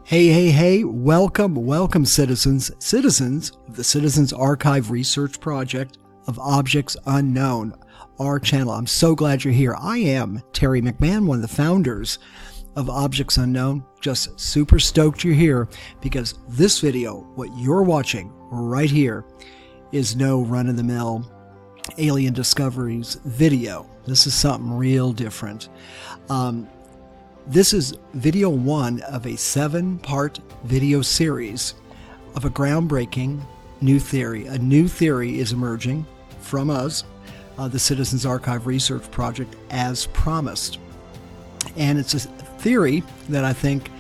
Hey, welcome citizens of the Citizens Archive Research Project of Objects Unknown, our channel. I'm so glad you're here. I am Terry McMahon, one of the founders of Objects Unknown. Just super stoked you're here because this video, what you're watching right here, is no run-of-the-mill alien discoveries video. This is something real different. This is video one of a 7-part video series of a groundbreaking new theory. A new theory is emerging from us, the Citizens Archive Research Project, as promised. And it's a theory that I think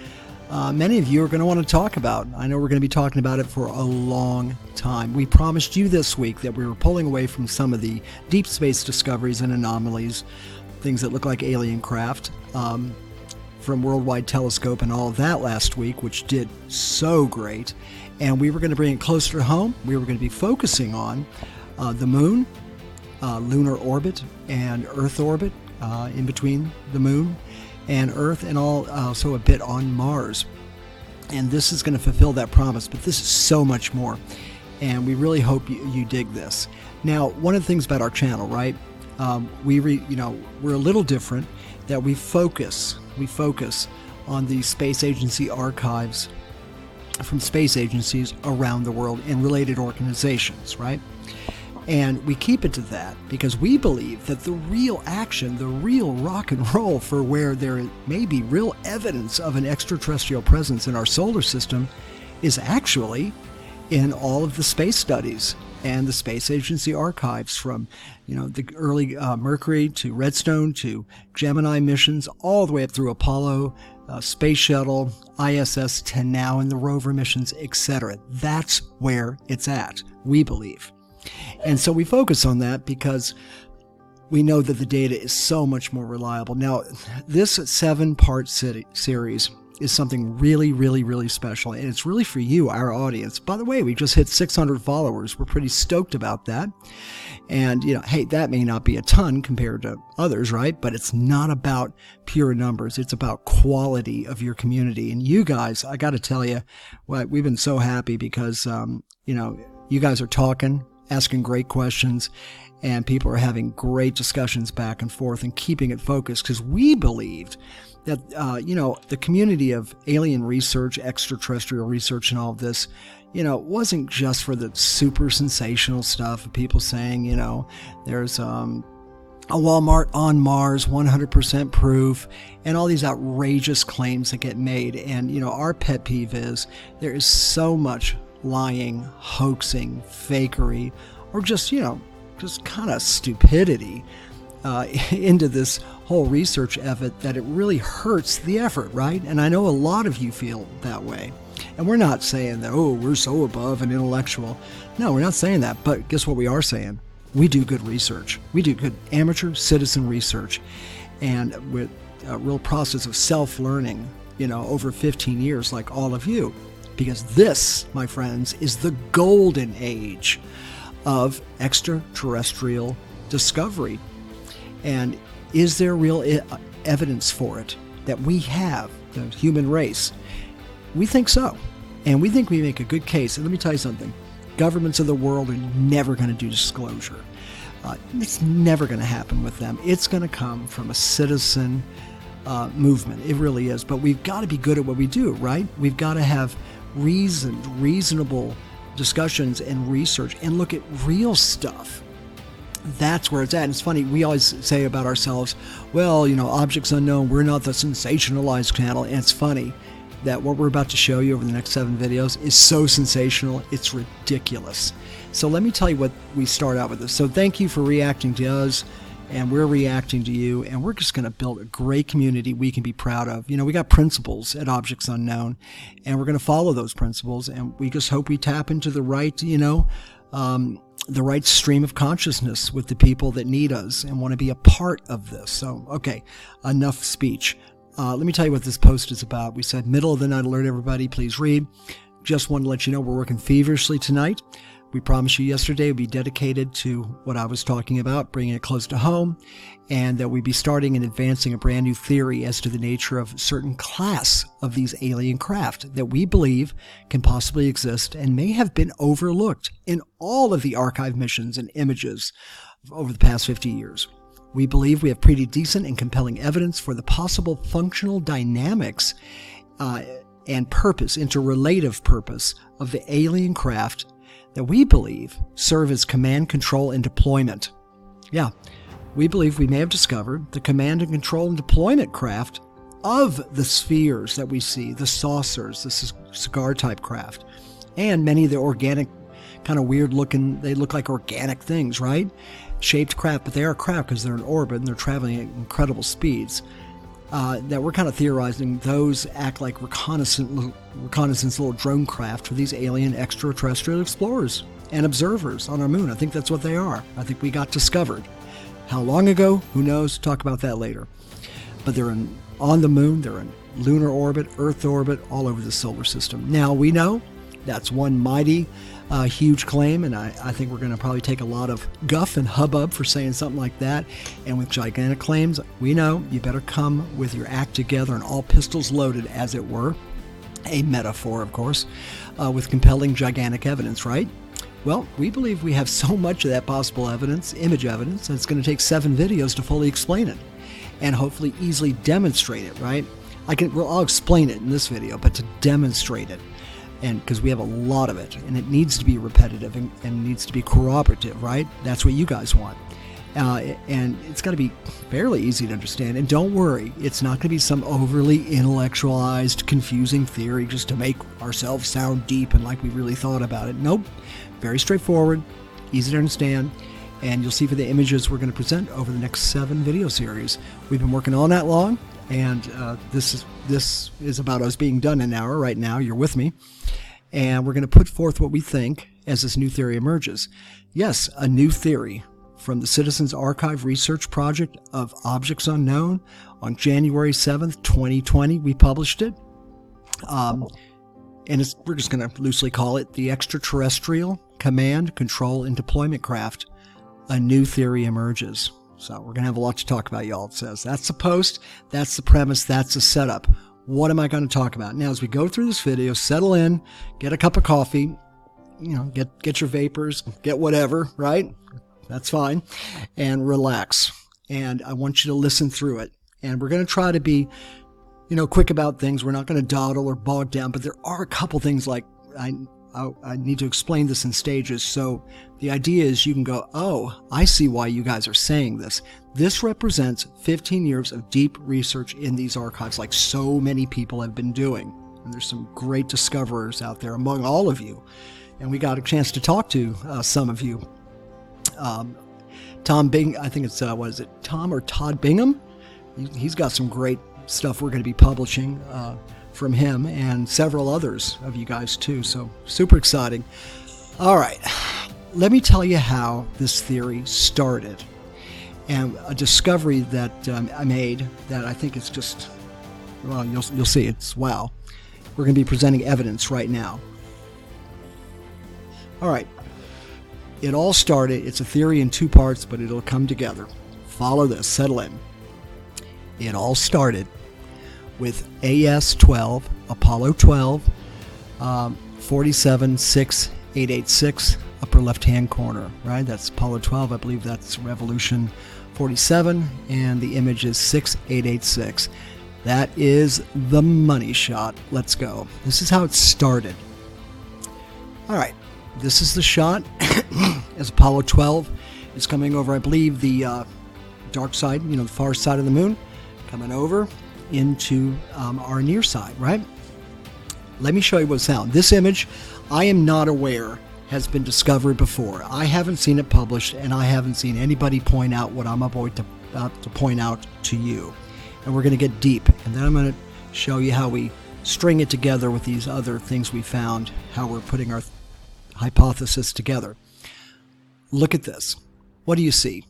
many of you are going to want to talk about. I know we're going to be talking about it for a long time. We promised you this week that we were pulling away from some of the deep space discoveries and anomalies, things that look like alien craft, from Worldwide Telescope and all of that last week, which did so great. And we were going to bring it closer to home. We were going to be focusing on the moon, lunar orbit, and Earth orbit, in between the moon and Earth, and also a bit on Mars. And this is going to fulfill that promise, but this is so much more. And we really hope you dig this. Now, one of the things about our channel, right? We're a little different, that we focus on the space agency archives from space agencies around the world and related organizations, right? And we keep it to that because we believe that the real action, the real rock and roll for where there may be real evidence of an extraterrestrial presence in our solar system is actually in all of the space studies and the space agency archives, from the early Mercury to Redstone to Gemini missions, all the way up through Apollo, Space Shuttle, ISS, to now in the rover missions, etc. That's where it's at, we believe. And so we focus on that because we know that the data is so much more reliable. Now, this 7-part series is something really special, and it's really for you, our audience. By the way, we just hit 600 followers. We're pretty stoked about that. And, hey, that may not be a ton compared to others, right? But it's not about pure numbers. It's about quality of your community. And you guys, I got to tell you, we've been so happy because, you guys are talking, asking great questions, and people are having great discussions back and forth and keeping it focused, because we believed that, the community of alien research, extraterrestrial research, and all of this, wasn't just for the super sensational stuff of people saying, there's a Walmart on Mars, 100% proof, and all these outrageous claims that get made. And, our pet peeve is there is so much lying, hoaxing, fakery, or just kind of stupidity into this whole research effort that it really hurts the effort, right? And I know a lot of you feel that way. And we're not saying that, we're so above and intellectual. No, we're not saying that. But guess what we are saying? We do good research. We do good amateur citizen research. And with a real process of self-learning, over 15 years, like all of you. Because this, my friends, is the golden age of extraterrestrial discovery. And is there real evidence for it that we have, the human race? We think so. And we think we make a good case. And let me tell you something. Governments of the world are never going to do disclosure. It's never going to happen with them. It's going to come from a citizen movement. It really is. But we've got to be good at what we do, right? We've got to have reasonable discussions and research and look at real stuff. That's where it's at. And it's funny, we always say about ourselves, well, Objects Unknown, we're not the sensationalized channel. And it's funny that what we're about to show you over the next 7 videos is so sensational, it's ridiculous. So let me tell you what we start out with this. So thank you for reacting to us, and we're reacting to you, and we're just going to build a great community we can be proud of. We got principles at Objects Unknown, and we're going to follow those principles, and we just hope we tap into the right, the right stream of consciousness with the people that need us and want to be a part of this. So, okay, enough speech. Let me tell you what this post is about. We said middle of the night alert, everybody, please read. Just wanted to let you know we're working feverishly tonight. We promised you yesterday we'd be dedicated to what I was talking about, bringing it close to home, and that we'd be starting and advancing a brand new theory as to the nature of a certain class of these alien craft that we believe can possibly exist and may have been overlooked in all of the archive missions and images over the past 50 years. We believe we have pretty decent and compelling evidence for the possible functional dynamics and purpose, interrelative purpose of the alien craft that we believe serve as command, control, and deployment. Yeah, we believe we may have discovered the command and control and deployment craft of the spheres that we see, the saucers, the cigar type craft, and many of the organic, kind of weird looking, they look like organic things, right? Shaped craft, but they are craft because they're in orbit and they're traveling at incredible speeds. That we're kind of theorizing those act like reconnaissance little drone craft for these alien extraterrestrial explorers and observers on our moon. I think that's what they are. I think we got discovered. How long ago? Who knows? Talk about that later. But they're on the moon, they're in lunar orbit, Earth orbit, all over the solar system. Now we know that's one mighty huge claim, and I think we're going to probably take a lot of guff and hubbub for saying something like that. And with gigantic claims, we know you better come with your act together and all pistols loaded, as it were. A metaphor, of course, with compelling gigantic evidence, right? Well, we believe we have so much of that possible evidence, image evidence, that it's going to take 7 videos to fully explain it and hopefully easily demonstrate it, right? I'll explain it in this video, but to demonstrate it, and because we have a lot of it, and it needs to be repetitive and needs to be corroborative, right? That's what you guys want. And it's got to be fairly easy to understand. And don't worry, it's not going to be some overly intellectualized, confusing theory just to make ourselves sound deep and like we really thought about it. Nope. Very straightforward, easy to understand. And you'll see for the images we're going to present over the next 7 video series. We've been working all that long, and this is about us being done in an hour right now. You're with me. And we're going to put forth what we think as this new theory emerges. Yes, a new theory from the Citizens Archive Research Project of Objects Unknown on January 7th, 2020. We published it. And we're just going to loosely call it the Extraterrestrial Command, Control, and Deployment Craft. A new theory emerges. So we're going to have a lot to talk about, y'all. It says that's the post, that's the premise, that's the setup. What am I going to talk about? Now, as we go through this video, settle in, get a cup of coffee, get your vapors, get whatever, right? That's fine. And relax. And I want you to listen through it. And we're going to try to be, quick about things. We're not going to dawdle or bog down, but there are a couple things like I need to explain this in stages. So the idea is you can go, oh, I see why you guys are saying this. This represents 15 years of deep research in these archives, like so many people have been doing. And there's some great discoverers out there among all of you. And we got a chance to talk to some of you. Tom Bing, I think it's, Tom or Todd Bingham? He's got some great stuff we're going to be publishing from him, and several others of you guys too. So super exciting. All right, let me tell you how this theory started, and a discovery that I made that I think is just, well, you'll see, it's wow. We're going to be presenting evidence right now. All right, it all started, it's a theory in 2 parts, but it'll come together. Follow this, settle in. It all started with AS-12, Apollo 12, 47-6886, upper left-hand corner, right? That's Apollo 12. I believe that's Revolution 47, and the image is 6886. That is the money shot. Let's go. This is how it started. All right, this is the shot as Apollo 12 is coming over, I believe, the dark side, the far side of the moon, coming over into our near side, right? Let me show you what's found. This image, I am not aware, has been discovered before. I haven't seen it published, and I haven't seen anybody point out what I'm about to point out to you. And we're going to get deep, and then I'm going to show you how we string it together with these other things we found, how we're putting our hypothesis together. Look at this. What do you see?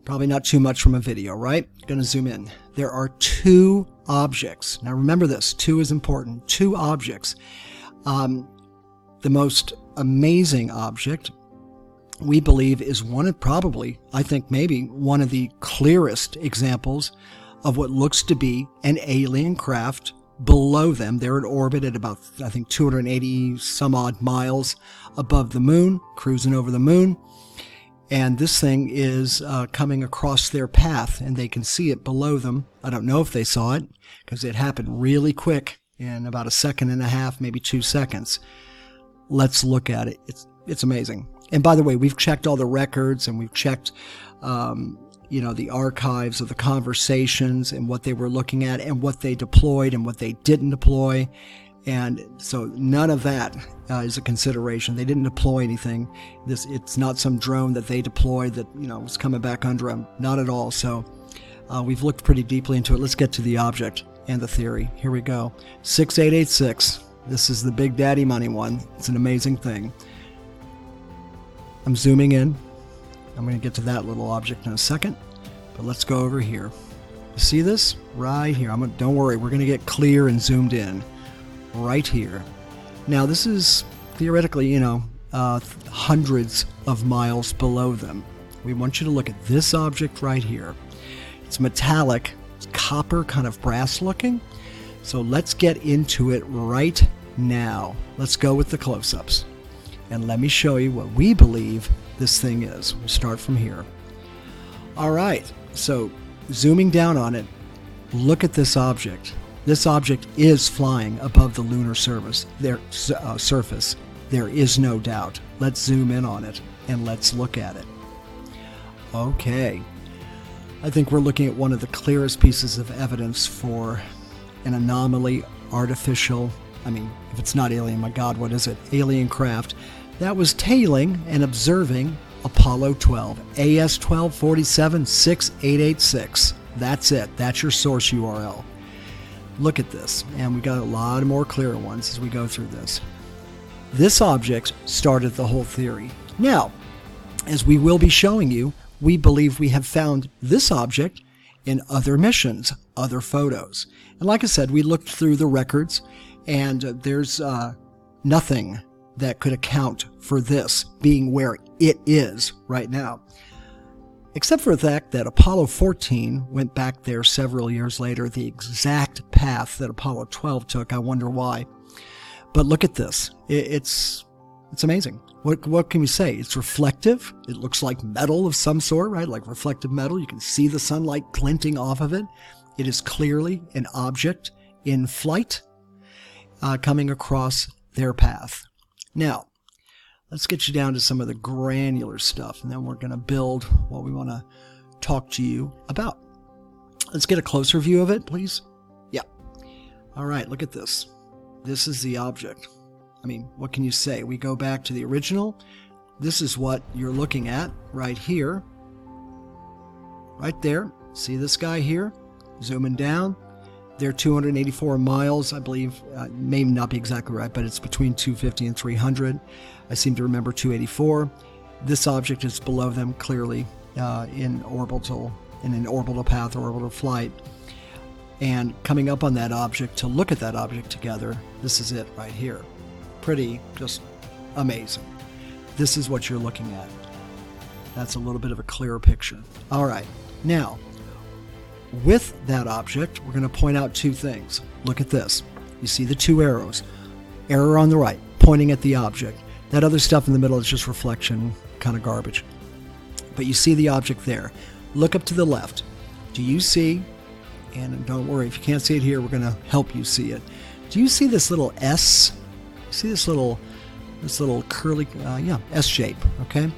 Probably not too much from a video, right? Going to zoom in. There are 2 objects. Now remember this, 2 is important. 2 objects. the most amazing object, we believe, is one of probably, I think maybe, one of the clearest examples of what looks to be an alien craft below them. They're in orbit at about, I think, 280 some odd miles above the moon, cruising over the moon. And this thing is coming across their path, and they can see it below them. I don't know if they saw it, because it happened really quick, in about a second and a half, maybe 2 seconds. Let's look at it. It's amazing. And by the way, we've checked all the records, and we've checked the archives of the conversations and what they were looking at and what they deployed and what they didn't deploy. And so none of that is a consideration. They didn't deploy anything. It's not some drone that they deployed that, was coming back under them. Not at all. So we've looked pretty deeply into it. Let's get to the object and the theory. Here we go. 6886. This is the big daddy money one. It's an amazing thing. I'm zooming in. I'm going to get to that little object in a second. But let's go over here. You see this? Right here. Don't worry. We're going to get clear and zoomed in. Right here. Now, this is theoretically, hundreds of miles below them. We want you to look at this object right here. It's metallic, it's copper, kind of brass looking. So let's get into it right now. Let's go with the close-ups. And let me show you what we believe this thing is. We'll start from here. All right. So zooming down on it, look at this object. This object is flying above the lunar surface. There is no doubt. Let's zoom in on it and let's look at it. Okay. I think we're looking at one of the clearest pieces of evidence for an anomaly, artificial, if it's not alien, my God, what is it? Alien craft that was tailing and observing Apollo 12, AS 1247 6886. That's it. That's your source URL. Look at this, and we got a lot of more clearer ones as we go through this. This object started the whole theory. Now, as we will be showing you, we believe we have found this object in other missions, other photos. And like I said, we looked through the records, and there's nothing that could account for this being where it is right now. Except for the fact that Apollo 14 went back there several years later, the exact path that Apollo 12 took. I wonder why. But look at this. It's amazing. What can we say? It's reflective. It looks like metal of some sort, right? Like reflective metal. You can see the sunlight glinting off of it. It is clearly an object in flight coming across their path. Now, let's get you down to some of the granular stuff, and then we're going to build what we want to talk to you about. Let's get a closer view of it, please. Yeah. All right, look at this. This is the object. What can you say? We go back to the original. This is what you're looking at right here. Right there. See this guy here? Zooming down. They're 284 miles, I believe. May not be exactly right, but it's between 250 and 300. I seem to remember 284. This object is below them, clearly in an orbital path or orbital flight. And coming up on that object to look at that object together, this is it right here. Pretty, just amazing. This is what you're looking at. That's a little bit of a clearer picture. All right, now, with that object, we're going to point out two things. Look at this. You see the two arrows. Arrow on the right, pointing at the object. That other stuff in the middle is just reflection, kind of garbage. But you see the object there. Look up to the left. Do you see, and don't worry, if you can't see it here, we're going to help you see it. Do you see this little S? See this little curly, S shape, okay?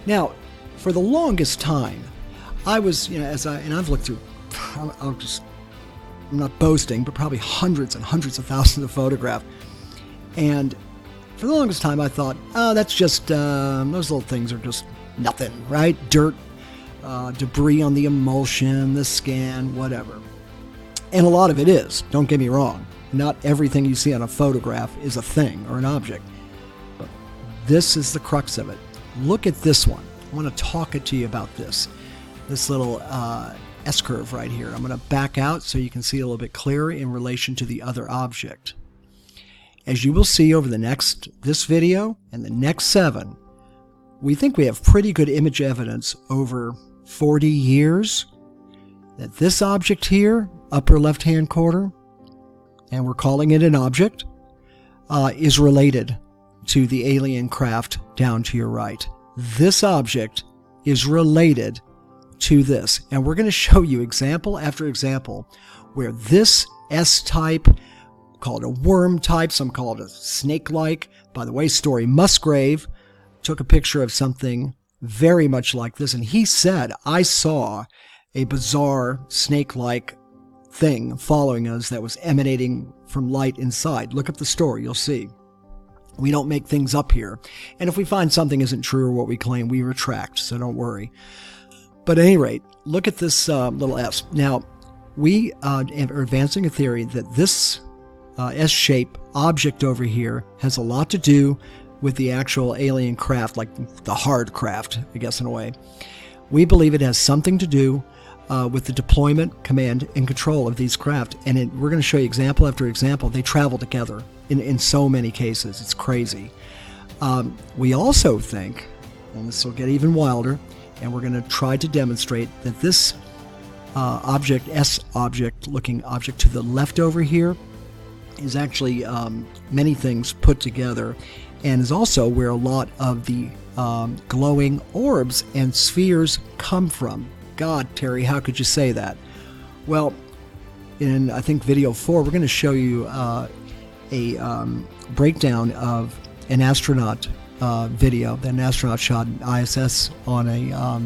Now, for the longest time, I was, I've looked through, I'm not boasting, but probably hundreds and hundreds of thousands of photographs. And for the longest time, I thought, that's just, those little things are just nothing, right? Dirt, debris on the emulsion, the scan, whatever. And a lot of it is, don't get me wrong. Not everything you see on a photograph is a thing or an object. But this is the crux of it. Look at this one. I want to talk to you about this little S-curve right here. I'm going to back out so you can see a little bit clearer in relation to the other object. as you will see over this video and the next 7, we think we have pretty good image evidence over 40 years that this object here, upper left-hand corner, and we're calling it an object, is related to the alien craft down to your right. This object is related to this. And we're going to show you example after example where this S-type, call it a worm type, some call it a snake-like. By the way, Story Musgrave took a picture of something very much like this, and he said, I saw a bizarre snake-like thing following us that was emanating from light inside. Look up the story, you'll see. We don't make things up here. And if we find something isn't true or what we claim, we retract, so don't worry. But at any rate, look at this little S. Now, we are advancing a theory that this S-shaped object over here has a lot to do with the actual alien craft, like the hard craft, I guess, in a way. We believe it has something to do with the deployment, command, and control of these craft. And we're going to show you example after example. They travel together in so many cases. It's crazy. We also think, and this will get even wilder, and we're going to try to demonstrate that this object, S-object, looking object to the left over here, is actually many things put together, and is also where a lot of the glowing orbs and spheres come from. God, Terry, how could you say that? Well, in, I think, video 4, we're going to show you a breakdown of an astronaut video that an astronaut shot an ISS on a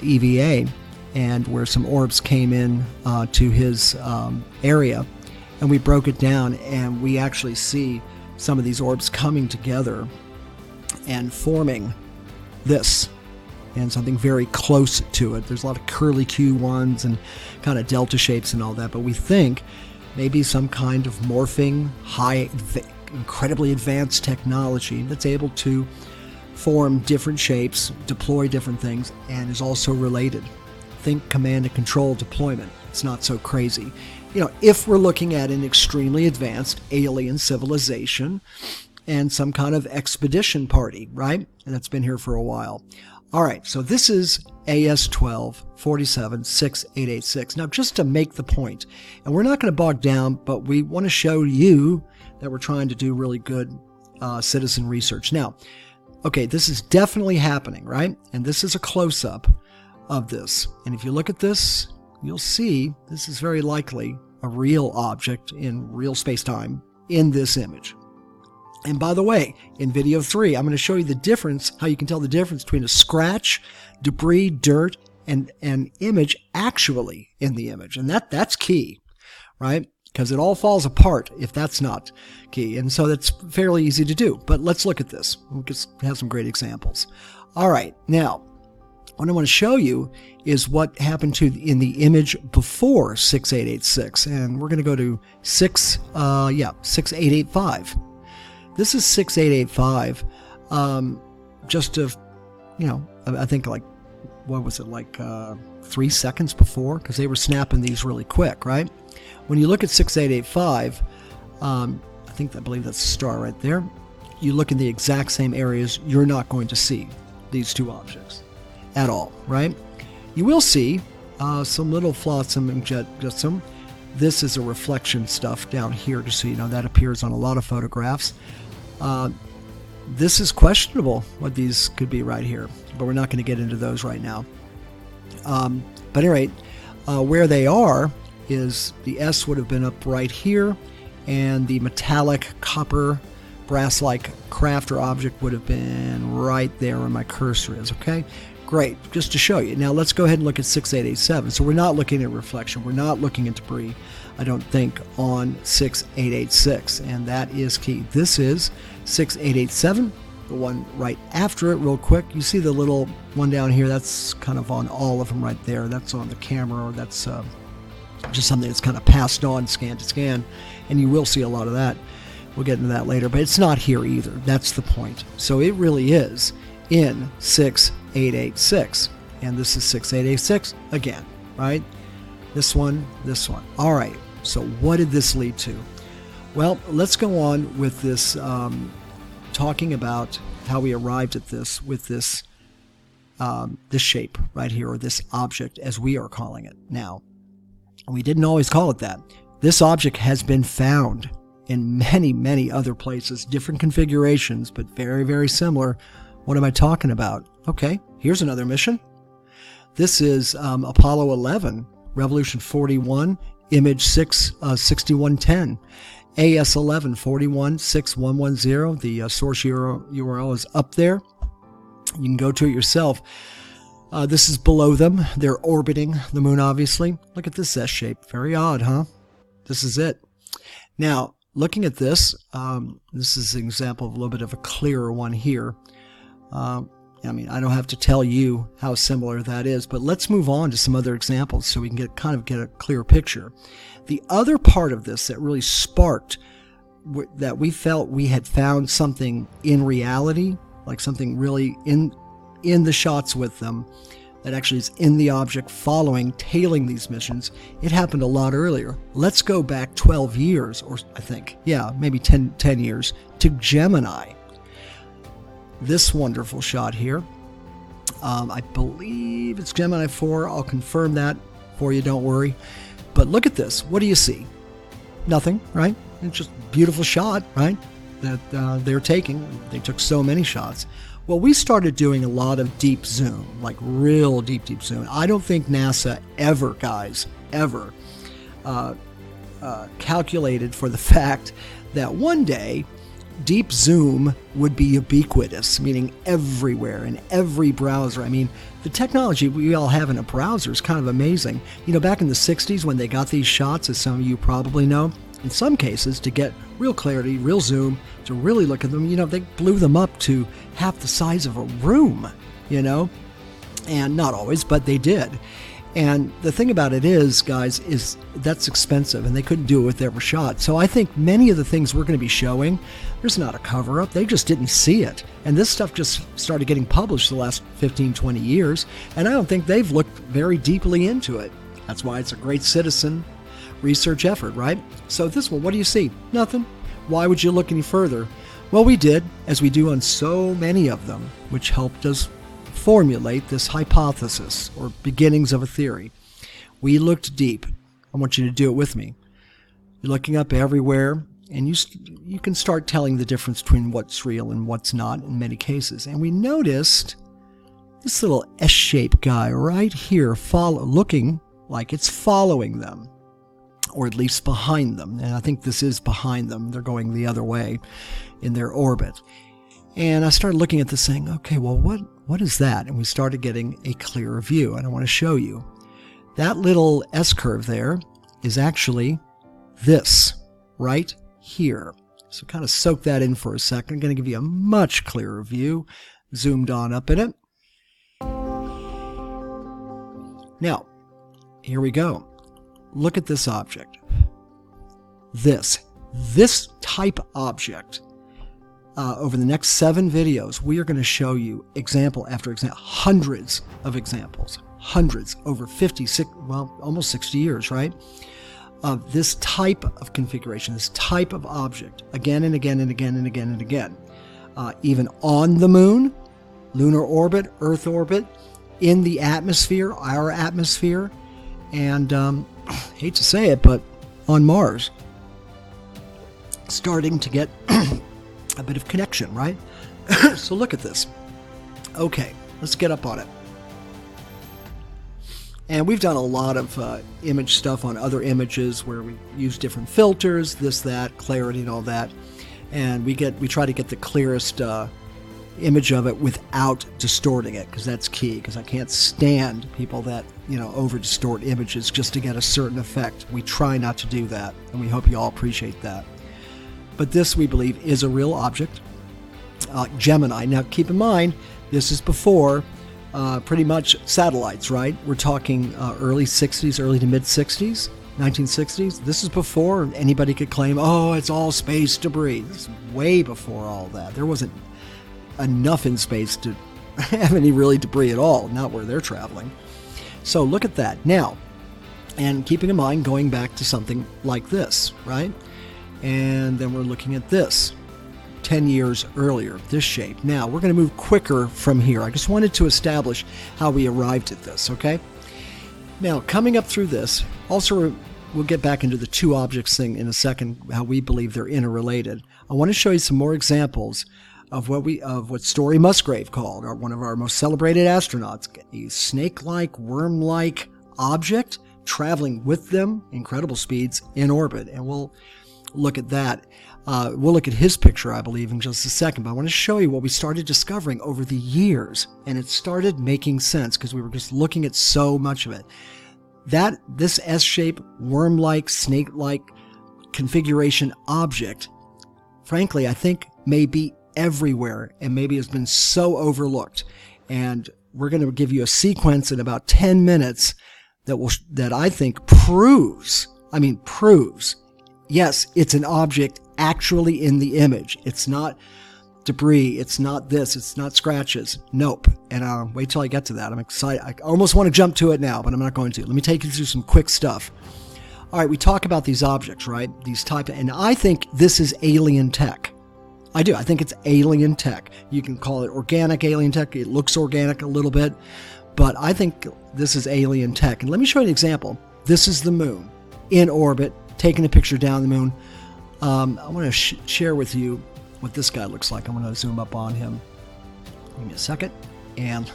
EVA, and where some orbs came in to his area, and we broke it down, and we actually see some of these orbs coming together and forming this, and something very close to it. There's a lot of curly Q ones and kind of delta shapes and all that, but we think maybe some kind of morphing, incredibly advanced technology that's able to form different shapes, deploy different things, and is also related. Think command and control deployment. It's not so crazy. You know, if we're looking at an extremely advanced alien civilization and some kind of expedition party, right? And that's been here for a while. All right, so this is AS12-47-6886. Now, just to make the point, and we're not going to bog down, but we want to show you that we're trying to do really good citizen research. Now, okay, this is definitely happening, right? And this is a close-up of this. And if you look at this, you'll see this is very likely a real object in real space-time in this image. And by the way, in video 3, I'm going to show you the difference, how you can tell the difference between a scratch, debris, dirt, and an image actually in the image. And that's key, right? Because it all falls apart if that's not key. And so that's fairly easy to do. But let's look at this. We'll just have some great examples. All right, now, what I want to show you is what happened in the image before 6886. And we're going to go to 6885. This is 6885, just to, I think like, what was it, like 3 seconds before? Because they were snapping these really quick, right? When you look at 6885, I believe that's a star right there. You look in the exact same areas, you're not going to see these two objects at all, right? You will see some little flotsam and jetsam. This is a reflection stuff down here, just so you know. That appears on a lot of photographs. This is questionable what these could be right here, but we're not going to get into those right now. But at any rate, where they are is the S would have been up right here, and the metallic copper brass-like craft or object would have been right there where my cursor is, okay? Great, just to show you. Now let's go ahead and look at 6887. So we're not looking at reflection. We're not looking at debris, I don't think, on 6886, and that is key. This is 6887, the one right after it, real quick. You see the little one down here? That's kind of on all of them right there. That's on the camera, or that's just something that's kind of passed on scan to scan, and you will see a lot of that. We'll get into that later, but it's not here either. That's the point. So it really is in 6886, and this is 6886 again, right? This one. All right, so what did this lead to? Well, let's go on with this, talking about how we arrived at this with this this shape right here, or this object as we are calling it now. We didn't always call it that. This object has been found in many, many other places, different configurations, but very, very similar. What am I talking about? Okay, here's another mission. This is Apollo 11, Revolution 41, image 6110. AS11 416110. The source URL is up there. You can go to it yourself. This is below them. They're orbiting the moon, obviously. Look at this S shape. Very odd, huh? This is it. Now, looking at this, this is an example of a little bit of a clearer one here. I mean, I don't have to tell you how similar that is, but let's move on to some other examples so we can get a clear picture. The other part of this that really sparked that we felt we had found something in reality, like something really in the shots with them, that actually is in the object tailing these missions. It happened a lot earlier. Let's go back 12 years, or I think, yeah, maybe 10 years, to Gemini. This wonderful shot here. I believe it's Gemini 4. I'll confirm that for you, don't worry. But look at this. What do you see? Nothing, right? It's just a beautiful shot, right? That they're taking. They took so many shots. Well, we started doing a lot of deep zoom, like real deep zoom. I don't think NASA ever, guys, ever calculated for the fact that one day deep zoom would be ubiquitous, meaning everywhere in every browser. I mean, the technology we all have in a browser is kind of amazing. You know, back in the 60s when they got these shots, as some of you probably know, in some cases, to get real clarity, real zoom, to really look at them, you know, they blew them up to half the size of a room, you know, and not always, but they did. And the thing about it is, guys, is that's expensive, and they couldn't do it with every shot. So I think many of the things we're going to be showing, there's not a cover-up. They just didn't see it. And this stuff just started getting published the last 15, 20 years, and I don't think they've looked very deeply into it. That's why it's a great citizen research effort, right? So this one, what do you see? Nothing. Why would you look any further? Well, we did, as we do on so many of them, which helped us formulate this hypothesis or beginnings of a theory. We looked deep. I want you to do it with me. You're looking up everywhere, and you can start telling the difference between what's real and what's not in many cases. And we noticed this little S-shaped guy right here looking like it's following them, or at least behind them. And I think this is behind them. They're going the other way in their orbit. And I started looking at this saying, okay, well, what is that? And we started getting a clearer view, and I want to show you. That little S-curve there is actually this right here. So kind of soak that in for a second. I'm going to give you a much clearer view, zoomed on up in it. Now, here we go. Look at this object. This type object. Over the next 7 videos, we are going to show you example after example, hundreds of examples, over 56, well, almost 60 years, right? Of this type of configuration, this type of object, again and again and again and again and again. Even on the moon, lunar orbit, Earth orbit, in the atmosphere, our atmosphere, and hate to say it, but on Mars. Starting to get a bit of connection, right? So look at this. Okay, let's get up on it. And we've done a lot of image stuff on other images where we use different filters, this, that, clarity, and all that. And we try to get the clearest image of it without distorting it, because that's key. Because I can't stand people that over distort images just to get a certain effect. We try not to do that, and we hope you all appreciate that. But this, we believe, is a real object, Gemini. Now, keep in mind, this is before pretty much satellites, right? We're talking early 60s, early to mid 60s, 1960s. This is before anybody could claim, oh, it's all space debris. This is way before all that. There wasn't enough in space to have any really debris at all, not where they're traveling. So look at that. Now, and keeping in mind, going back to something like this, right? And then we're looking at this 10 years earlier, this shape. Now, we're going to move quicker from here. I just wanted to establish how we arrived at this, okay? Now, coming up through this, also we'll get back into the two objects thing in a second, how we believe they're interrelated. I want to show you some more examples of what Story Musgrave called, one of our most celebrated astronauts, a snake-like, worm-like object traveling with them incredible speeds in orbit. And we'll look at that. We'll look at his picture, I believe, in just a second. But I want to show you what we started discovering over the years. And it started making sense because we were just looking at so much of it. This S-shaped, worm-like, snake-like configuration object, frankly, I think may be everywhere and maybe has been so overlooked. And we're going to give you a sequence in about 10 minutes that I think proves, yes, it's an object actually in the image. It's not debris. It's not this. It's not scratches. Nope. And wait till I get to that. I'm excited. I almost want to jump to it now, but I'm not going to. Let me take you through some quick stuff. All right, we talk about these objects, right? And I think this is alien tech. I do. I think it's alien tech. You can call it organic alien tech. It looks organic a little bit, but I think this is alien tech. And let me show you an example. This is the moon in orbit, taking a picture down the moon. I want to share with you what this guy looks like. I'm going to zoom up on him. Give me a second. And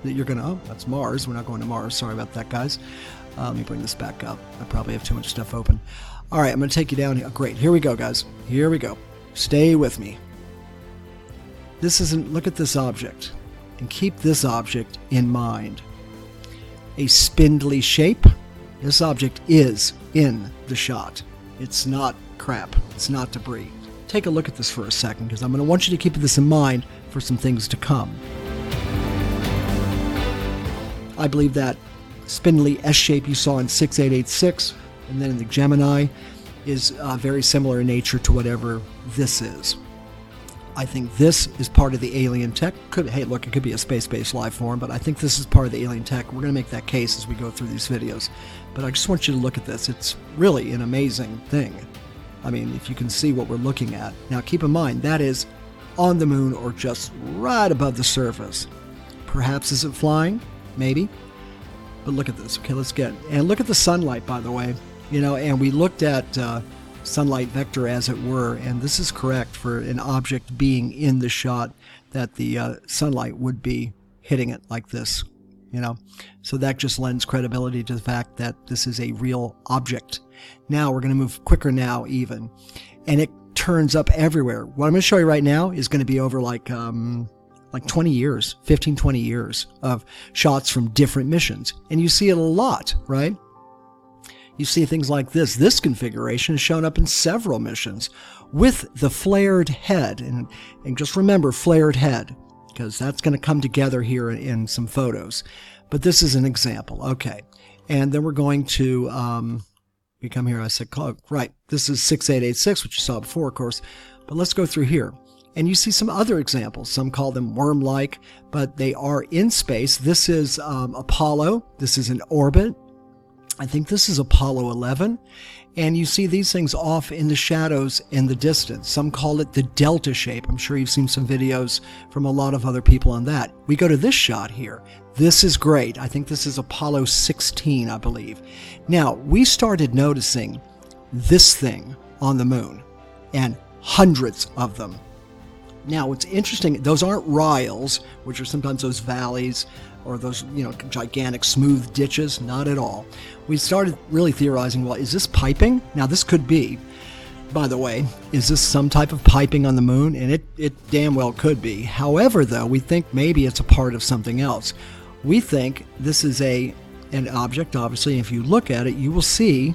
you're going to, oh, that's Mars. We're not going to Mars. Sorry about that, guys. Let me bring this back up. I probably have too much stuff open. All right, I'm going to take you down here. Great. Here we go, guys. Here we go. Stay with me. Look at this object. And keep this object in mind. A spindly shape. This object is in the shot. It's not crap. It's not debris. Take a look at this for a second, because I'm going to want you to keep this in mind for some things to come. I believe that spindly S shape you saw in 6886 and then in the Gemini is very similar in nature to whatever this is. I think this is part of the alien tech. Hey, look, it could be a space-based life form, but I think this is part of the alien tech. We're going to make that case as we go through these videos. But I just want you to look at this. It's really an amazing thing. I mean, if you can see what we're looking at. Now, keep in mind, that is on the moon or just right above the surface. Perhaps is it flying? Maybe. But look at this. Okay, and look at the sunlight, by the way. And we looked at sunlight vector, as it were, and this is correct for an object being in the shot, that the sunlight would be hitting it like this. So that just lends credibility to the fact that this is a real object. Now we're going to move quicker now even, and it turns up everywhere. What I'm going to show you right now is going to be over like 20 years, 15, 20 years of shots from different missions. And you see it a lot, right? You see things like this. This configuration is shown up in several missions with the flared head. And just remember, flared head, because that's going to come together here in some photos. But this is an example. Okay. And then we're going to, we come here, I said, right, this is 6886, which you saw before, of course. But let's go through here. And you see some other examples. Some call them worm-like, but they are in space. This is Apollo. This is in orbit. I think this is Apollo 11. And you see these things off in the shadows in the distance. Some call it the delta shape. I'm sure you've seen some videos from a lot of other people on that. We go to this shot here. This is great. I think this is Apollo 16, I believe. Now, we started noticing this thing on the moon, and hundreds of them. Now, what's interesting, those aren't riles, which are sometimes those valleys or those, gigantic smooth ditches. Not at all. We started really theorizing, well, is this piping? Now, this could be, by the way, is this some type of piping on the moon? And it damn well could be. However, though, we think maybe it's a part of something else. We think this is an object, obviously. If you look at it, you will see,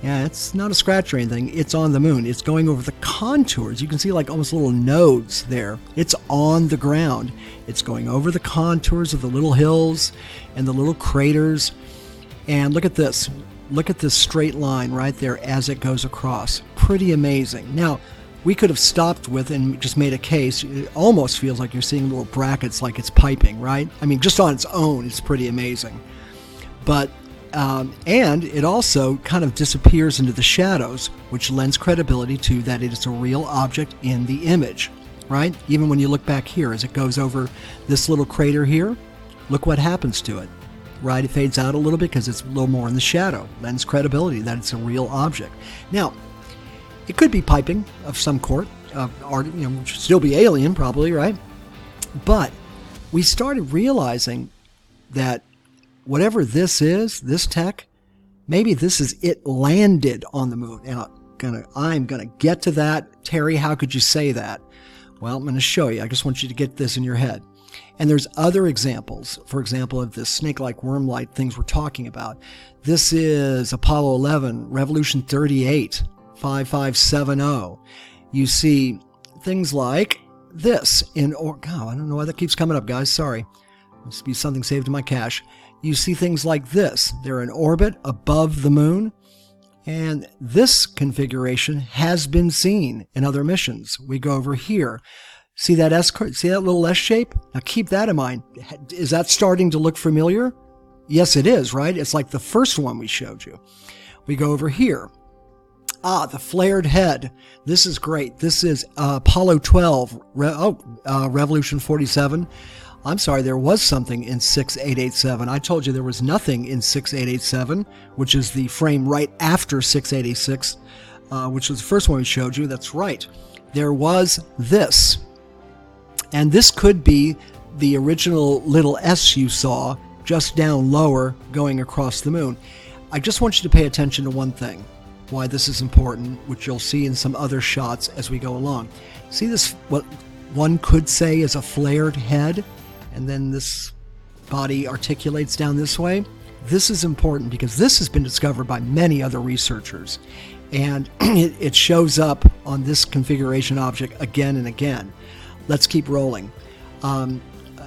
yeah, it's not a scratch or anything. It's on the moon. It's going over the contours. You can see like almost little nodes there. It's on the ground. It's going over the contours of the little hills and the little craters. And look at this. Look at this straight line right there as it goes across. Pretty amazing. Now, we could have stopped with and just made a case. It almost feels like you're seeing little brackets like it's piping, right? I mean, just on its own, it's pretty amazing. But And it also kind of disappears into the shadows, which lends credibility to that it is a real object in the image, right? Even when you look back here, as it goes over this little crater here, look what happens to it, right? It fades out a little bit because it's a little more in the shadow. Lends credibility that it's a real object. Now, it could be piping of some sort, art, which would still be alien probably, right? But we started realizing that whatever this is, this tech, maybe this is it landed on the moon. And I'm gonna get to that. Terry, how could you say that? Well, I'm gonna show you. I just want you to get this in your head. And there's other examples, for example, of this snake-like, worm-like things we're talking about. This is Apollo 11, Revolution 38, 5570. You see things like this God, I don't know why that keeps coming up, guys. Sorry. Must be something saved in my cache. You see things like this. They're in orbit above the moon. And this configuration has been seen in other missions. We go over here. See that see that little S shape? Now keep that in mind. Is that starting to look familiar? Yes, it is, right? It's like the first one we showed you. We go over here. The flared head. This is great. This is Apollo 12, Revolution 47. I'm sorry, there was something in 6887. I told you there was nothing in 6887, which is the frame right after 6886, which was the first one we showed you. That's right. There was this. And this could be the original little S you saw just down lower going across the moon. I just want you to pay attention to one thing, why this is important, which you'll see in some other shots as we go along. See this, what one could say is a flared head, and then this body articulates down this way? This is important because this has been discovered by many other researchers, and it shows up on this configuration object again and again. Let's keep rolling.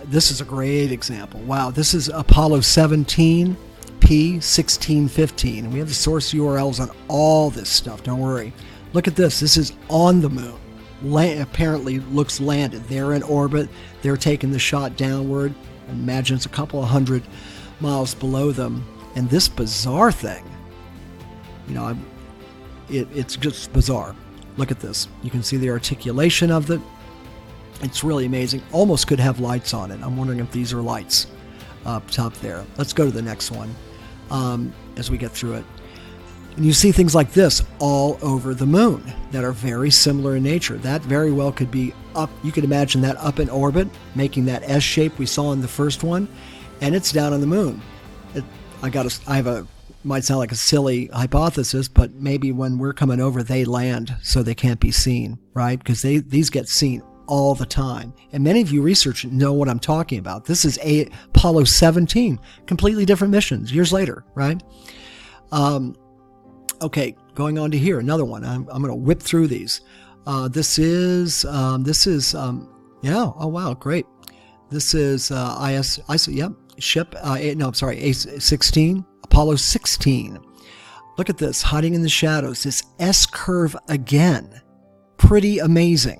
This is a great example. Wow, this is Apollo 17, P1615. And we have the source URLs on all this stuff, don't worry. Look at this. This is on the moon. Apparently looks landed. They're in orbit. They're taking the shot downward. Imagine it's a couple of 100 miles below them. And this bizarre thing, it's just bizarre. Look at this. You can see the articulation of it. It's really amazing. Almost could have lights on it. I'm wondering if these are lights up top there. Let's go to the next one as we get through it. And you see things like this all over the moon that are very similar in nature. That very well could be up. You could imagine that up in orbit, making that S shape we saw in the first one, and it's down on the moon. Might sound like a silly hypothesis, but maybe when we're coming over, they land so they can't be seen, right? Because these get seen all the time. And many of you researchers know what I'm talking about. This is Apollo 17, completely different missions years later, right? Okay, going on to here, another one. I'm going to whip through these. This is oh wow, great. This is A16, Apollo 16. Look at this, hiding in the shadows, this S curve again. Pretty amazing.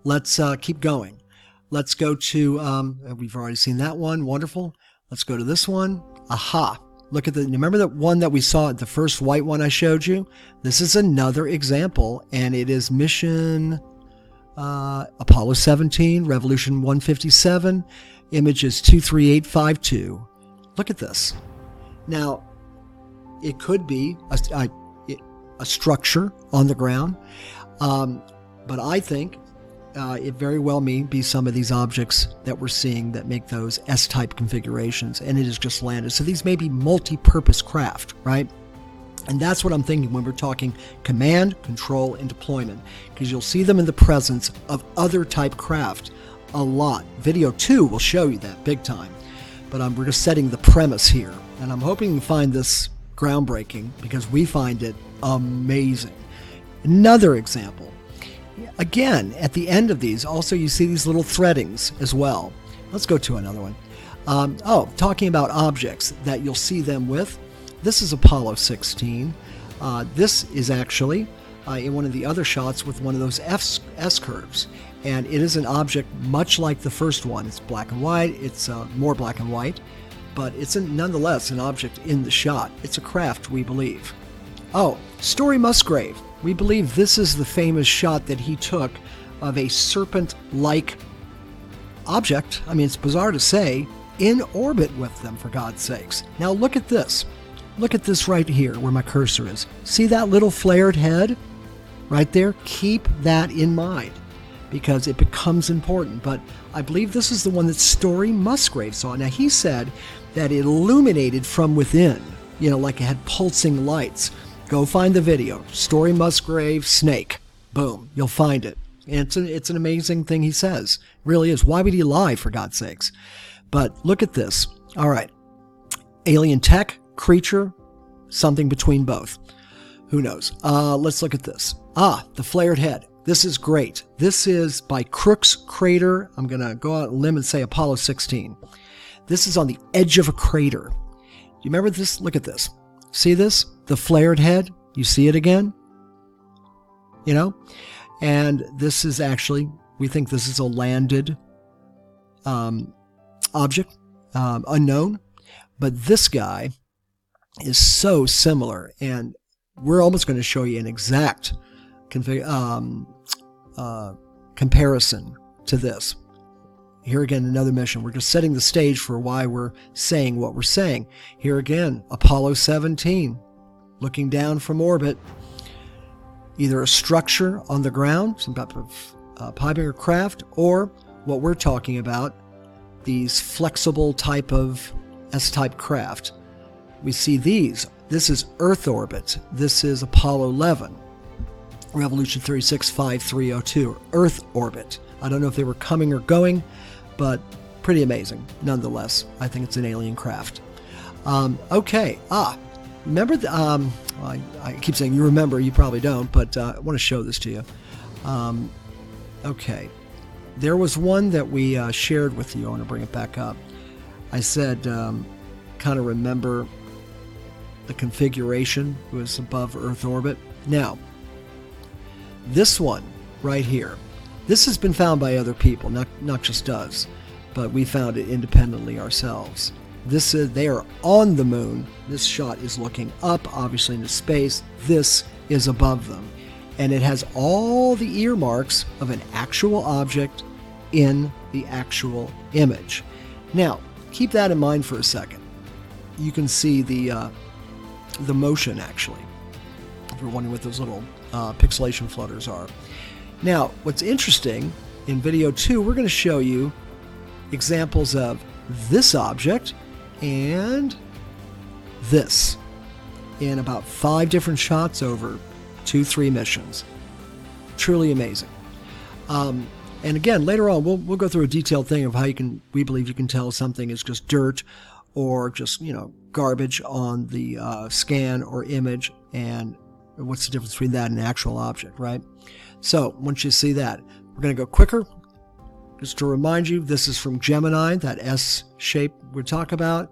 Let's keep going. Let's go to, we've already seen that one. Wonderful. Let's go to this one. Aha. Look at remember that one that we saw, the first white one I showed you? This is another example, and it is mission Apollo 17, Revolution 157. Image is 23852. Look at this. Now, it could be a structure on the ground, but I think it very well may be some of these objects that we're seeing that make those S-type configurations, and it has just landed. So these may be multi-purpose craft, right? And that's what I'm thinking when we're talking command, control, and deployment, because you'll see them in the presence of other type craft a lot. Video 2 will show you that big time, but we're just setting the premise here, and I'm hoping you find this groundbreaking because we find it amazing. Another example. Again, at the end of these, also you see these little threadings as well. Let's go to another one. Talking about objects that you'll see them with. This is Apollo 16. This is actually in one of the other shots with one of those S curves. And it is an object much like the first one. It's black and white. It's more black and white. but it's nonetheless an object in the shot. It's a craft, we believe. Oh, Story Musgrave. We believe this is the famous shot that he took of a serpent-like object. I mean, it's bizarre to say, in orbit with them, for God's sakes. Now look at this. Look at this right here where my cursor is. See that little flared head right there? Keep that in mind because it becomes important. But I believe this is the one that Story Musgrave saw. Now he said that it illuminated from within, like it had pulsing lights. Go find the video. Story Musgrave snake. Boom. You'll find it. And it's an amazing thing he says. It really is. Why would he lie, for God's sakes? But look at this. All right. Alien tech, creature, something between both. Who knows? Let's look at this. The flared head. This is great. This is by Crook's Crater. I'm going to go out on a limb and say Apollo 16. This is on the edge of a crater. Do you remember this? Look at this. See this? The flared head? You see it again? And this is actually, we think this is a landed object, unknown. But this guy is so similar, and we're almost going to show you an exact comparison to this. Here again, another mission. We're just setting the stage for why we're saying what we're saying. Here again, Apollo 17, looking down from orbit. Either a structure on the ground, some type of piping or craft, or what we're talking about, these flexible type of S-type craft. We see these. This is Earth orbit. This is Apollo 11. Revolution 365302, Earth orbit. I don't know if they were coming or going, but pretty amazing nonetheless. I think it's an alien craft. Okay. Remember the, I keep saying you remember, you probably don't, but I want to show this to you. Okay. There was one that we shared with you. I want to bring it back up. I said, kind of remember the configuration was above Earth orbit. Now, this one right here, this has been found by other people, not just us, but we found it independently ourselves. They are on the moon. This shot is looking up, obviously, into space. This is above them. And it has all the earmarks of an actual object in the actual image. Now, keep that in mind for a second. You can see the motion, actually, if you're wondering what those little pixelation flutters are. Now, what's interesting, in video 2, we're going to show you examples of this object and this in about 5 different shots over 2-3 missions. Truly amazing. And again, later on, we'll go through a detailed thing of how we believe you can tell something is just dirt or just, garbage on the scan or image, and what's the difference between that and an actual object, right? So once you see that, we're going to go quicker. Just to remind you, this is from Gemini, that S shape we talk about.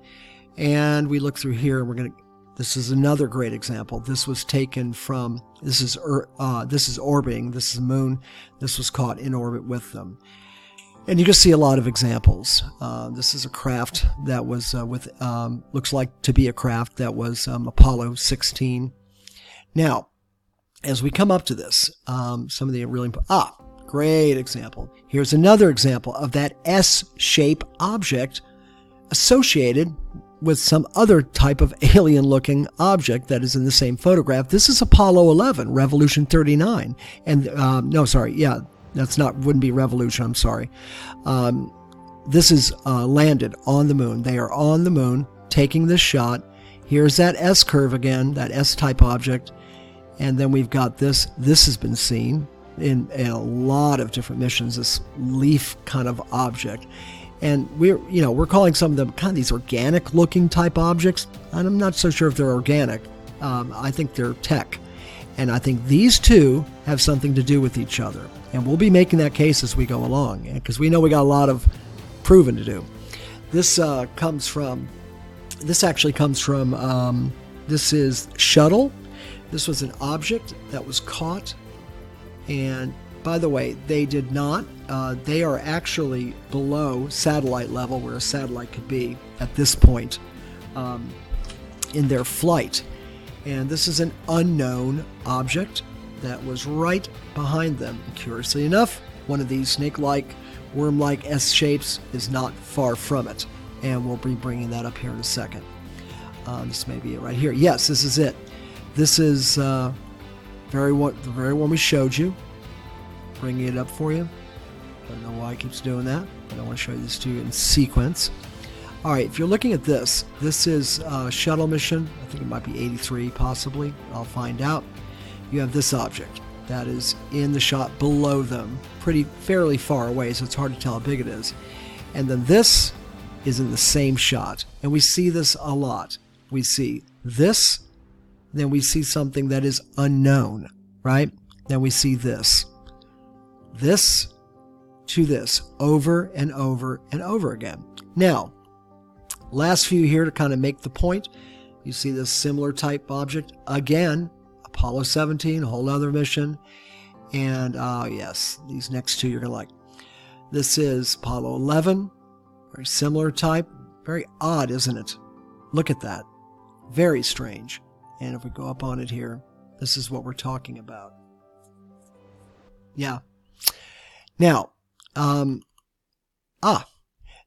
And we look through here, and this is another great example. This was taken from, this is orbiting, this is the moon. This was caught in orbit with them. And you can see a lot of examples. This is a craft that was looks like to be a craft that was Apollo 16. Now, as we come up to this, some of the really, great example. Here's another example of that S-shape object associated with some other type of alien-looking object that is in the same photograph. This is Apollo 11, Revolution 39. And, wouldn't be Revolution, I'm sorry. This is landed on the moon. They are on the moon, taking this shot. Here's that S-curve again, that S-type object. And then we've got this. This has been seen in a lot of different missions, this leaf kind of object. And we're calling some of them kind of these organic looking type objects. And I'm not so sure if they're organic. I think they're tech. And I think these two have something to do with each other. And we'll be making that case as we go along, because we know we got a lot of proving to do. This actually comes from, this is Shuttle. This was an object that was caught, and By the way, they did not. They are actually below satellite level, where a satellite could be at this point in their flight. And this is an unknown object that was right behind them. Curiously enough, one of these snake-like, worm-like S-shapes is not far from it. And we'll be bringing that up here in a second. This may be it right here. Yes, this is it. This is the very one we showed you. Bringing it up for you. I don't know why it keeps doing that, but I want to show you this to you in sequence. All right, if you're looking at this is a shuttle mission. I think it might be 83, possibly. I'll find out. You have this object that is in the shot below them, fairly far away, so it's hard to tell how big it is. And then this is in the same shot, and we see this a lot. We see this, then we see something that is unknown, right? Then we see this to this, over and over and over again. Now, last few here to kind of make the point. You see this similar type object again, Apollo 17, a whole other mission. And yes, these next two you're going to like. This is Apollo 11, very similar type. Very odd, isn't it? Look at that. Very strange. And if we go up on it here, this is what we're talking about. Yeah. Now,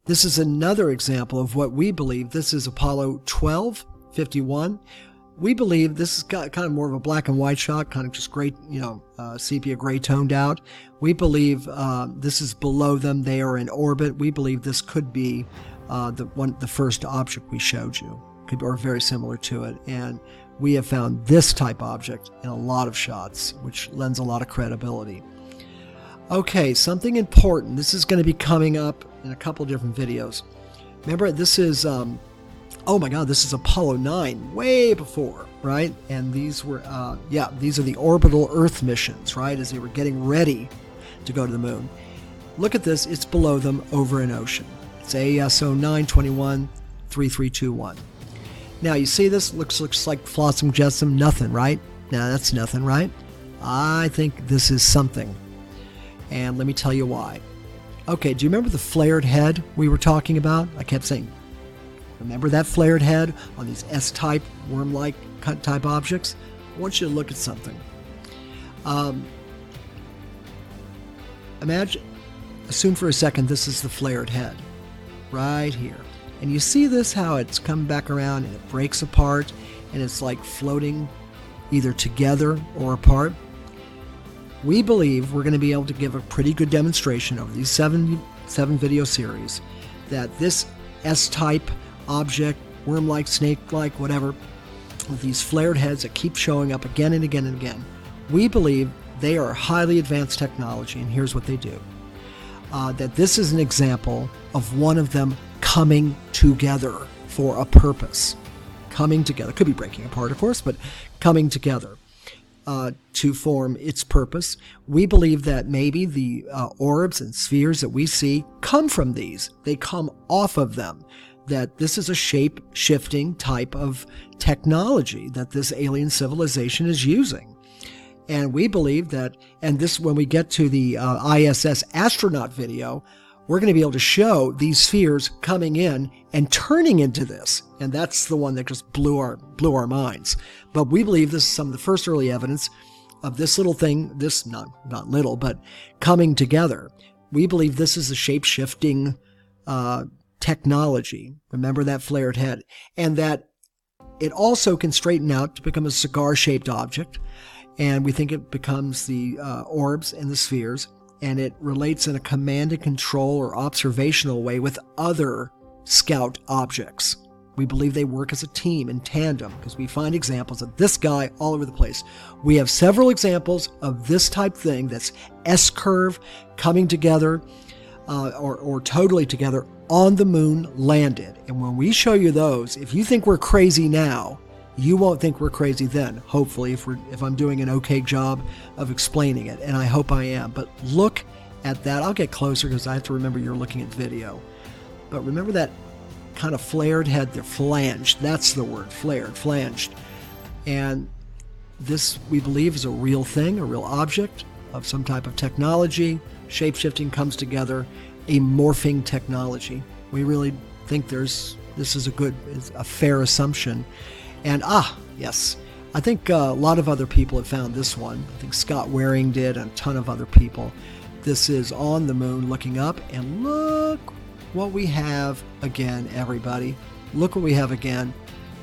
this is another example of what we believe. This is Apollo 12, 51. We believe this is kind of more of a black and white shot, kind of just gray, sepia gray toned out. We believe this is below them. They are in orbit. We believe this could be the first object we showed you, or very similar to it. And we have found this type object in a lot of shots, which lends a lot of credibility. Okay, something important. This is going to be coming up in a couple different videos. Remember, this is, oh my God, this is Apollo 9, way before, right? And these were, these are the orbital Earth missions, right? As they were getting ready to go to the moon. Look at this. It's below them over an ocean. It's AESO 921-3321. Now, you see this? Looks like Flotsam Jetsam. Nothing, right? No, that's nothing, right? I think this is something. And let me tell you why. Okay, do you remember the flared head we were talking about? I kept saying, remember that flared head on these S-type, worm-like type objects? I want you to look at something. Assume for a second this is the flared head, right here. And you see this, how it's come back around and it breaks apart, and it's like floating either together or apart. We believe we're going to be able to give a pretty good demonstration over these seven video series that this S-type object, worm-like, snake-like, whatever, with these flared heads that keep showing up again and again and again, we believe they are highly advanced technology, and here's what they do. That this is an example of one of them coming together for a purpose. Coming together. Could be breaking apart, of course, but coming together. To form its purpose. We believe that maybe the orbs and spheres that we see come from these. They come off of them. That this is a shape-shifting type of technology that this alien civilization is using. And we believe that, and this, when we get to the ISS astronaut video, we're going to be able to show these spheres coming in and turning into this. And that's the one that just blew our minds. But we believe this is some of the first early evidence of this little thing, this not little, but coming together. We believe this is a shape-shifting technology. Remember that flared head. And that it also can straighten out to become a cigar-shaped object. And we think it becomes the orbs and the spheres. And it relates in a command and control or observational way with other scout objects. We believe they work as a team in tandem because we find examples of this guy all over the place. We have several examples of this type thing that's S-curve coming together or totally together on the moon landed. And when we show you those, if you think we're crazy now, you won't think we're crazy then, hopefully, if I'm doing an okay job of explaining it, and I hope I am. But look at that. I'll get closer because I have to remember you're looking at video. But remember that kind of flared head there, flanged. That's the word, flared, flanged. And this, we believe, is a real thing, a real object. of some type of technology. Shape-shifting comes together, a morphing technology. We really think this is a fair assumption. And yes, I think a lot of other people have found this one. I think Scott Waring did, and a ton of other people. This is on the moon looking up, and look what we have again, everybody. Look what we have again.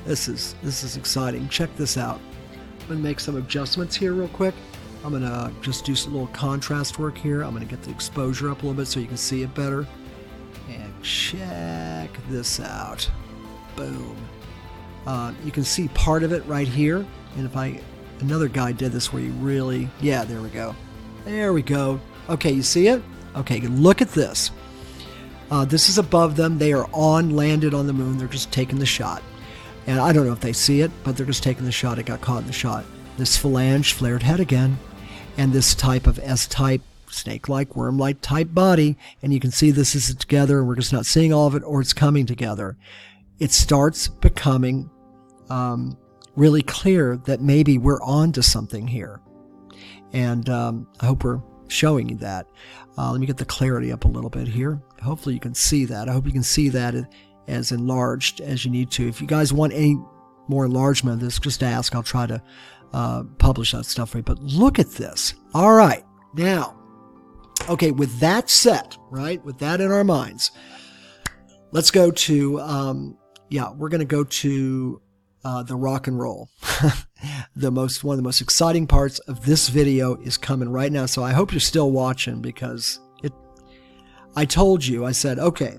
This is exciting. Check this out. I'm going to make some adjustments here real quick. I'm going to just do some little contrast work here. I'm going to get the exposure up a little bit so you can see it better. And check this out. Boom. You can see part of it right here. And another guy did this where you really, yeah, there we go. There we go. Okay, you see it? Okay, look at this. This is above them. They are landed on the moon. They're just taking the shot. And I don't know if they see it, but they're just taking the shot. It got caught in the shot. This phalange, flared head again, and this type of S-type, snake-like, worm-like type body. And you can see this is together, and we're just not seeing all of it, or it's coming together. It starts becoming really clear that maybe we're on to something here. And I hope we're showing you that. Let me get the clarity up a little bit here. Hopefully you can see that. I hope you can see that as enlarged as you need to. If you guys want any more enlargement of this, just ask. I'll try to publish that stuff for you. But look at this. All right. Now, okay, with that set, right, with that in our minds, let's go to, we're going to go to the rock and roll. One of the most exciting parts of this video is coming right now. So I hope you're still watching, because I told you, I said, okay,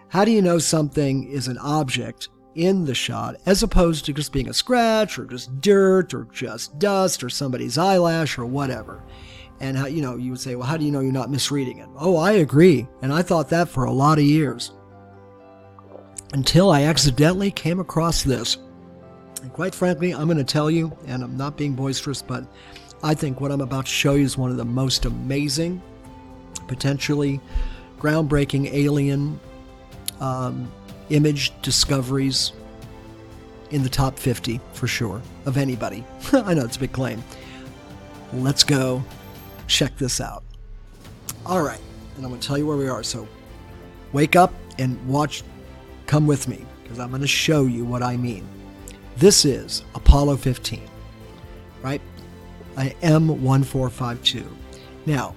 how do you know something is an object in the shot as opposed to just being a scratch or just dirt or just dust or somebody's eyelash or whatever? And how, you would say, well, how do you know you're not misreading it? Oh, I agree. And I thought that for a lot of years, until I accidentally came across this. And quite frankly, I'm going to tell you, and I'm not being boisterous, but I think what I'm about to show you is one of the most amazing, potentially groundbreaking alien image discoveries in the top 50 for sure of anybody. I know it's a big claim. Let's go check this out. All right, and I'm going to tell you where we are. So wake up and watch. Come with me, because I'm going to show you what I mean. This is Apollo 15, right? M1452. Now,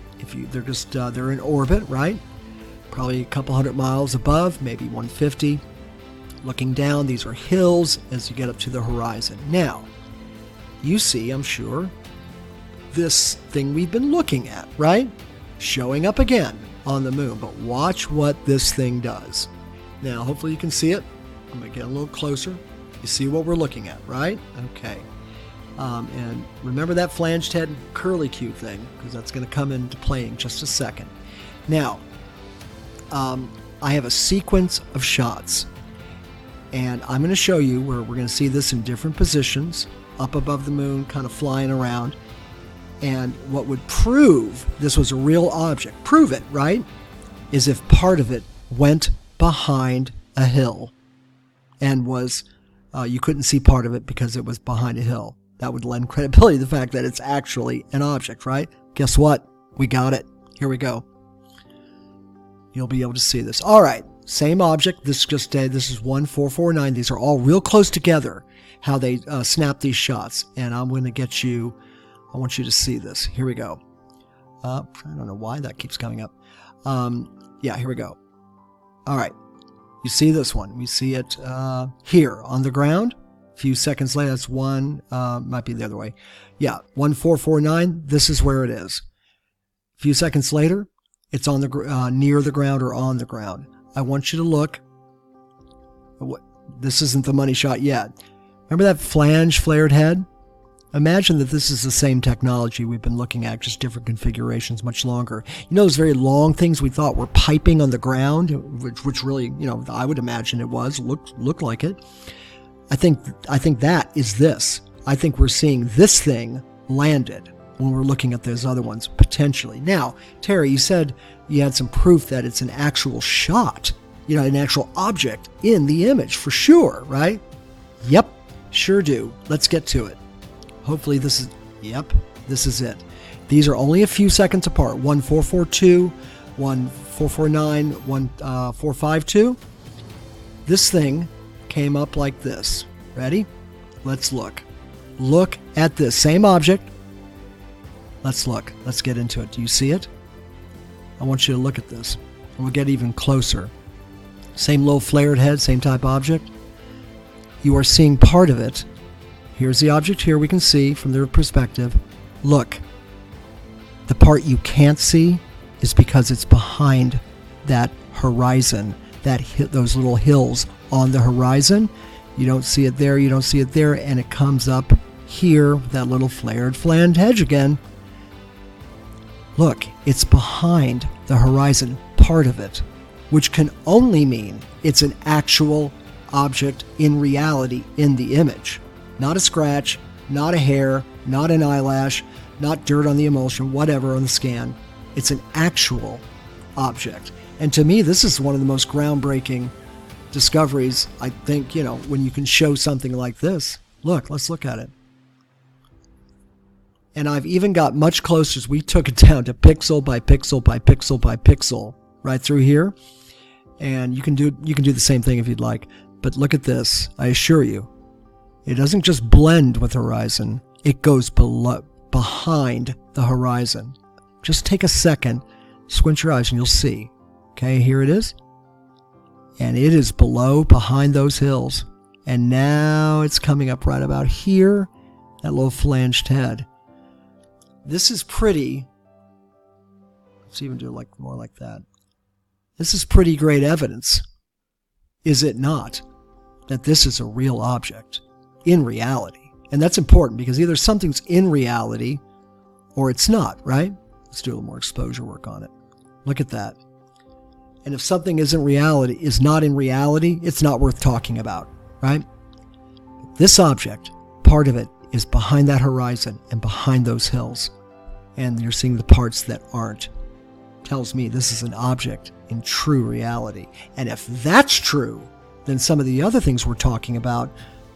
they're in orbit, right? Probably a couple hundred miles above, maybe 150. Looking down, these are hills as you get up to the horizon. Now, you see, I'm sure, this thing we've been looking at, right? Showing up again on the moon. But watch what this thing does. Now, hopefully you can see it. I'm going to get a little closer. You see what we're looking at, right? Okay. And remember that flanged head curlicue thing, because that's going to come into play in just a second. Now, I have a sequence of shots, and I'm going to show you where we're going to see this in different positions, up above the moon, kind of flying around. And what would prove this was a real object, prove it, right, is if part of it went behind a hill and was, you couldn't see part of it because it was behind a hill. That would lend credibility to the fact that it's actually an object, right? Guess what? We got it. Here we go. You'll be able to see this. All right, same object. This is 1449. These are all real close together, how they snap these shots. And I'm going to get you, I want you to see this. Here we go. I don't know why that keeps coming up. Yeah, here we go. All right, you see this one. We see it here on the ground. A few seconds later, that's one, might be the other way. Yeah, 1449, this is where it is. A few seconds later, it's on the near the ground or on the ground. I want you to look. This isn't the money shot yet. Remember that flange flared head? Imagine that this is the same technology we've been looking at, just different configurations, much longer. You know those very long things we thought were piping on the ground, which really, I would imagine it was, looked like it. I think that is this. I think we're seeing this thing landed when we're looking at those other ones, potentially. Now, Terry, you said you had some proof that it's an actual shot, an actual object in the image, for sure, right? Yep, sure do. Let's get to it. Hopefully this is it. These are only a few seconds apart. 1442, 1449, 1452. This thing came up like this. Ready? Let's look. Look at this. Same object. Let's look. Let's get into it. Do you see it? I want you to look at this. And we'll get even closer. Same little flared head, same type object. You are seeing part of it. Here's the object here we can see from their perspective. Look. The part you can't see is because it's behind that horizon, those little hills on the horizon. You don't see it there, you don't see it there, and it comes up here, that little flared flanged hedge again. Look, it's behind the horizon, part of it, which can only mean it's an actual object in reality in the image. Not a scratch, not a hair, not an eyelash, not dirt on the emulsion, whatever on the scan. It's an actual object. And to me, this is one of the most groundbreaking discoveries, I think, when you can show something like this. Look, let's look at it. And I've even got much closer as we took it down to pixel by pixel by pixel by pixel right through here. And you can do the same thing if you'd like. But look at this. I assure you, it doesn't just blend with the horizon. It goes behind the horizon. Just take a second, squint your eyes, and you'll see. Okay, here it is. And it is behind those hills. And now it's coming up right about here, that little flanged head. This is pretty. Let's even do more like that. This is pretty great evidence, is it not, that this is a real object in reality. And that's important because either something's in reality or it's not, right? Let's do a little more exposure work on it. Look at that. And if something is not in reality, it's not worth talking about, right? This object, part of it, is behind that horizon and behind those hills. And you're seeing the parts that aren't. Tells me this is an object in true reality. And if that's true, then some of the other things we're talking about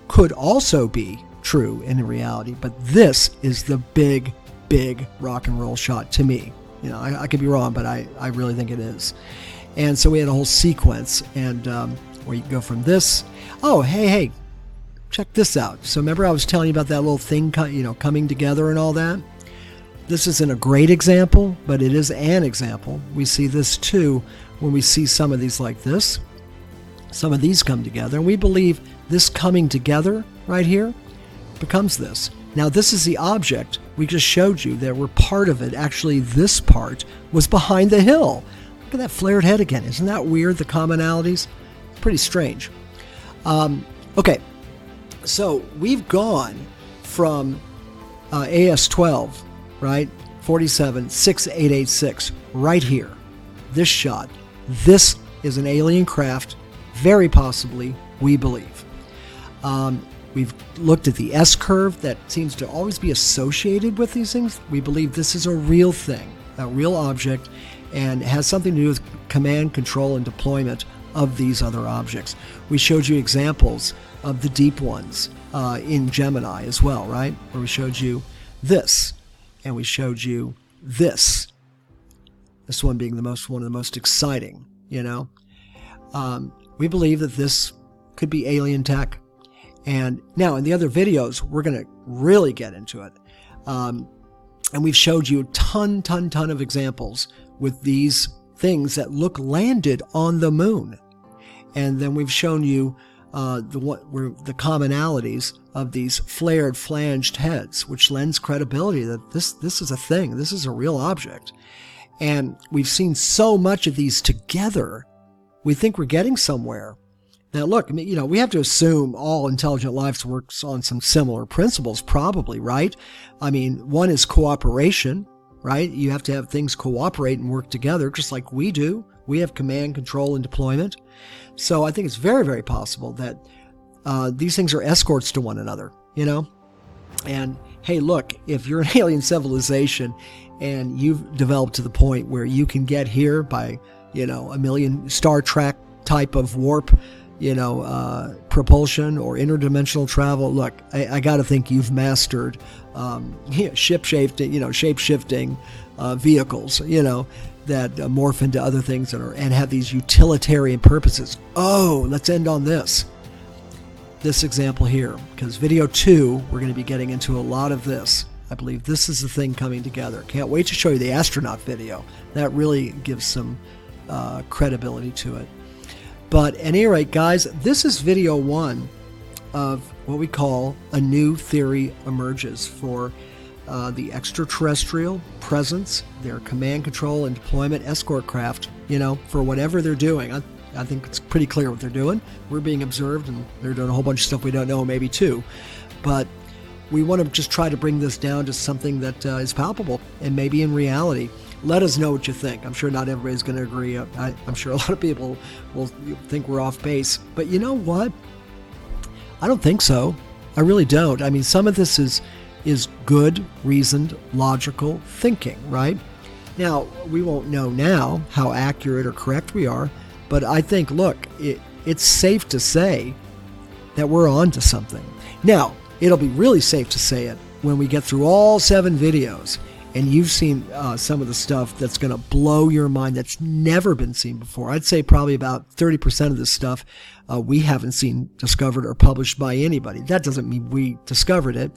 could also be true in reality. But this is the big, big rock and roll shot to me. I could be wrong, but I really think it is. And so we had a whole sequence, and where you go from this. Oh, hey, check this out. So remember I was telling you about that little thing, coming together and all that? This isn't a great example, but it is an example. We see this too when we see some of these like this. Some of these come together, and we believe this coming together right here becomes this. Now, this is the object we just showed you. There were part of it. Actually, this part was behind the hill. Look at that flared head again. Isn't that weird, the commonalities? Pretty strange. Okay, so we've gone from AS12, right, 476886, right here, this shot. This is an alien craft, very possibly, we believe. We've looked at the S-curve that seems to always be associated with these things. We believe this is a real thing, a real object, and has something to do with command, control, and deployment of these other objects. We showed you examples of the deep ones in Gemini as well, right? Where we showed you this, and we showed you this. This one being one of the most exciting, We believe that this could be alien tech. And now in the other videos, we're going to really get into it. And we've showed you a ton of examples with these things that look landed on the moon. And then we've shown you the commonalities of these flared, flanged heads, which lends credibility that this is a thing. This is a real object. And we've seen so much of these together, we think we're getting somewhere. Now, look, we have to assume all intelligent life works on some similar principles, probably, right? One is cooperation, right? You have to have things cooperate and work together, just like we do. We have command, control, and deployment. So I think it's very, very possible that these things are escorts to one another, And, hey, look, if you're an alien civilization and you've developed to the point where you can get here by, a million Star Trek type of warp, propulsion or interdimensional travel. Look, I got to think you've mastered shape-shifting vehicles, that morph into other things and have these utilitarian purposes. Oh, let's end on this example here, because video 2, we're going to be getting into a lot of this. I believe this is the thing coming together. Can't wait to show you the astronaut video. That really gives some credibility to it. But at any rate, guys, this is video 1 of what we call a new theory emerges for the extraterrestrial presence, their command, control, and deployment escort craft, for whatever they're doing. I think it's pretty clear what they're doing. We're being observed, and they're doing a whole bunch of stuff we don't know, maybe too. But we want to just try to bring this down to something that is palpable and maybe in reality. Let us know what you think. I'm sure not everybody's going to agree. I'm sure a lot of people will think we're off base. But you know what? I don't think so. I really don't. I mean, some of this is good, reasoned, logical thinking, right? Now, we won't know now how accurate or correct we are, but I think, look, it's safe to say that we're on to something. Now, it'll be really safe to say it when we get through all 7 videos and you've seen some of the stuff that's going to blow your mind that's never been seen before. I'd say probably about 30% of this stuff we haven't seen discovered or published by anybody. That doesn't mean we discovered it.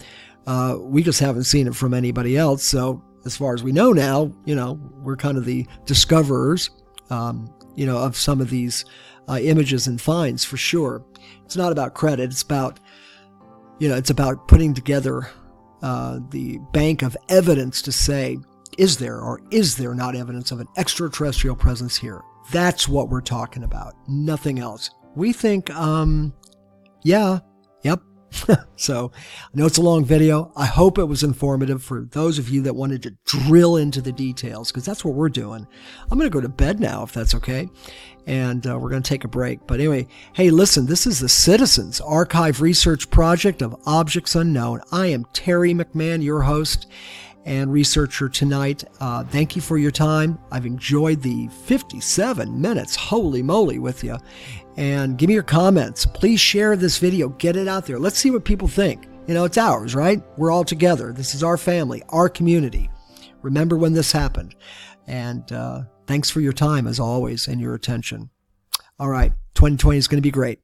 We just haven't seen it from anybody else. So as far as we know now, we're kind of the discoverers, of some of these images and finds for sure. It's not about credit. It's about, it's about putting together the bank of evidence to say, is there or is there not evidence of an extraterrestrial presence here? That's what we're talking about. Nothing else. We think, yep. So I know it's a long video. I hope it was informative for those of you that wanted to drill into the details, because that's what we're doing. I'm going to go to bed now, if that's okay. And we're going to take a break. But anyway, hey, listen, this is the Citizens Archive Research Project of Objects Unknown. I am Terry McMahon, your host and researcher tonight. Thank you for your time. I've enjoyed the 57 minutes, holy moly, with you. And give me your comments. Please share this video. Get it out there. Let's see what people think. It's ours, right? We're all together. This is our family, our community. Remember when this happened. And thanks for your time, as always, and your attention. All right, 2020 is going to be great.